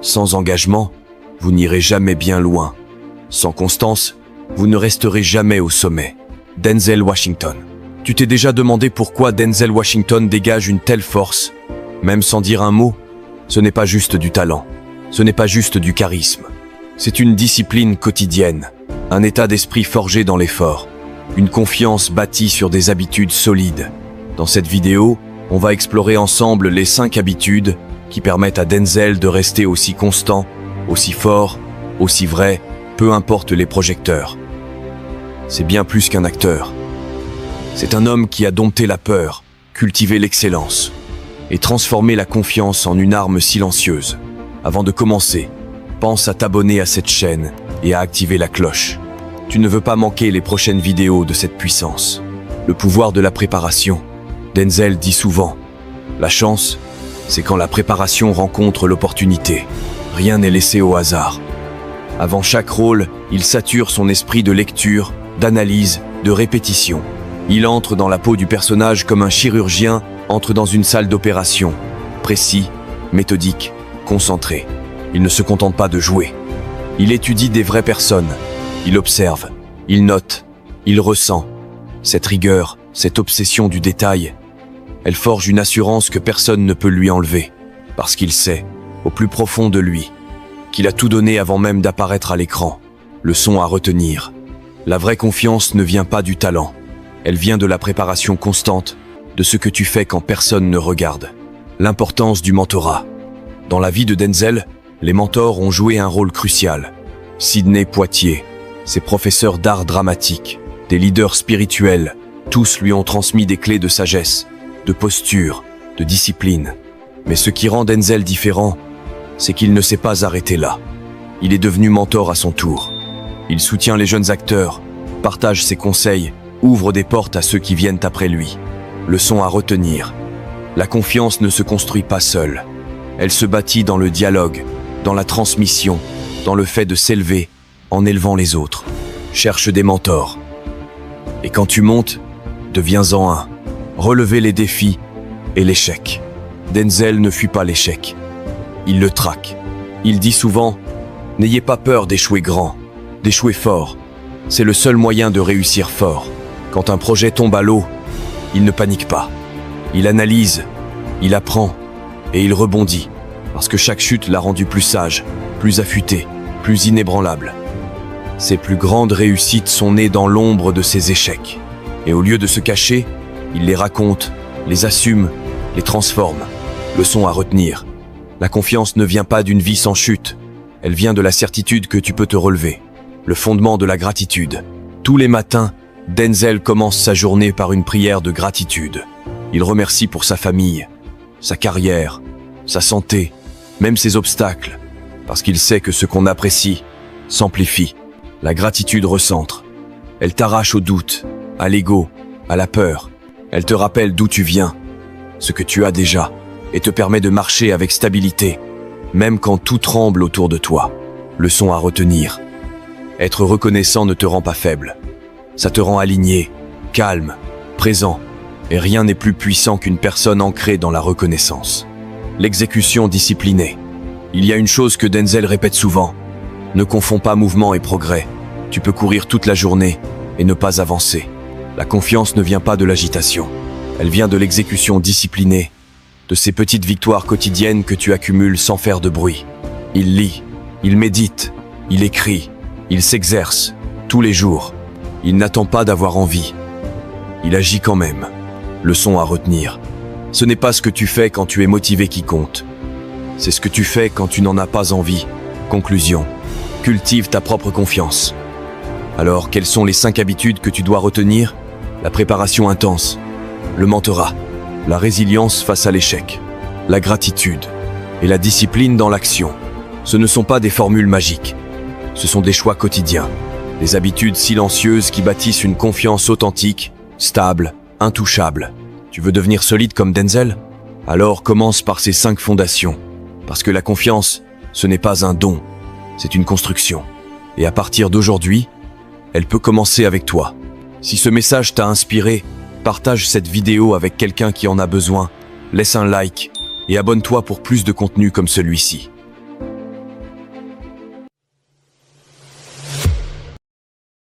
Sans engagement, vous n'irez jamais bien loin. Sans constance, vous ne resterez jamais au sommet. Denzel Washington. Tu t'es déjà demandé pourquoi Denzel Washington dégage une telle force? Même sans dire un mot, ce n'est pas juste du talent. Ce n'est pas juste du charisme. C'est une discipline quotidienne, un état d'esprit forgé dans l'effort, une confiance bâtie sur des habitudes solides. Dans cette vidéo, on va explorer ensemble les 5 habitudes qui permettent à Denzel de rester aussi constant, aussi fort, aussi vrai, peu importe les projecteurs. C'est bien plus qu'un acteur. C'est un homme qui a dompté la peur, cultivé l'excellence et transformé la confiance en une arme silencieuse. Avant de commencer, pense à t'abonner à cette chaîne et à activer la cloche. Tu ne veux pas manquer les prochaines vidéos de cette puissance. Le pouvoir de la préparation. Denzel dit souvent, la chance, c'est quand la préparation rencontre l'opportunité. Rien n'est laissé au hasard. Avant chaque rôle, il sature son esprit de lecture, d'analyse, de répétition. Il entre dans la peau du personnage comme un chirurgien entre dans une salle d'opération. Précis, méthodique, concentré. Il ne se contente pas de jouer. Il étudie des vraies personnes. Il observe, il note, il ressent. Cette rigueur, cette obsession du détail, elle forge une assurance que personne ne peut lui enlever. Parce qu'il sait, au plus profond de lui, qu'il a tout donné avant même d'apparaître à l'écran. Leçon à retenir. La vraie confiance ne vient pas du talent. Elle vient de la préparation constante, de ce que tu fais quand personne ne regarde. L'importance du mentorat. Dans la vie de Denzel, les mentors ont joué un rôle crucial. Sidney Poitier, ses professeurs d'art dramatique, des leaders spirituels, tous lui ont transmis des clés de sagesse, de posture, de discipline. Mais ce qui rend Denzel différent, c'est qu'il ne s'est pas arrêté là. Il est devenu mentor à son tour. Il soutient les jeunes acteurs, partage ses conseils, ouvre des portes à ceux qui viennent après lui. Leçon à retenir. La confiance ne se construit pas seule. Elle se bâtit dans le dialogue, dans la transmission, dans le fait de s'élever en élevant les autres. Cherche des mentors. Et quand tu montes, deviens-en un. Relevez les défis et l'échec. Denzel ne fuit pas l'échec. Il le traque. Il dit souvent « N'ayez pas peur d'échouer grand, d'échouer fort. C'est le seul moyen de réussir fort. » Quand un projet tombe à l'eau, il ne panique pas. Il analyse, il apprend et il rebondit. Parce que chaque chute l'a rendu plus sage, plus affûté, plus inébranlable. Ses plus grandes réussites sont nées dans l'ombre de ses échecs. Et au lieu de se cacher, il les raconte, les assume, les transforme. Leçon à retenir. La confiance ne vient pas d'une vie sans chute. Elle vient de la certitude que tu peux te relever. Le fondement de la gratitude. Tous les matins, Denzel commence sa journée par une prière de gratitude. Il remercie pour sa famille, sa carrière, sa santé, même ses obstacles, parce qu'il sait que ce qu'on apprécie s'amplifie. La gratitude recentre. Elle t'arrache au doute, à l'ego, à la peur. Elle te rappelle d'où tu viens, ce que tu as déjà, et te permet de marcher avec stabilité, même quand tout tremble autour de toi. Leçon à retenir. Être reconnaissant ne te rend pas faible. Ça te rend aligné, calme, présent, et rien n'est plus puissant qu'une personne ancrée dans la reconnaissance. L'exécution disciplinée. Il y a une chose que Denzel répète souvent. Ne confonds pas mouvement et progrès. Tu peux courir toute la journée et ne pas avancer. La confiance ne vient pas de l'agitation. Elle vient de l'exécution disciplinée, de ces petites victoires quotidiennes que tu accumules sans faire de bruit. Il lit, il médite, il écrit, il s'exerce, tous les jours. Il n'attend pas d'avoir envie. Il agit quand même. Leçon à retenir. Ce n'est pas ce que tu fais quand tu es motivé qui compte. C'est ce que tu fais quand tu n'en as pas envie. Conclusion. Cultive ta propre confiance. Alors, quelles sont les 5 habitudes que tu dois retenir? La préparation intense, le mentorat, la résilience face à l'échec, la gratitude et la discipline dans l'action. Ce ne sont pas des formules magiques. Ce sont des choix quotidiens. Des habitudes silencieuses qui bâtissent une confiance authentique, stable, intouchable. Tu veux devenir solide comme Denzel? Alors commence par ces 5 fondations. Parce que la confiance, ce n'est pas un don, c'est une construction. Et à partir d'aujourd'hui, elle peut commencer avec toi. Si ce message t'a inspiré, partage cette vidéo avec quelqu'un qui en a besoin, laisse un like et abonne-toi pour plus de contenu comme celui-ci.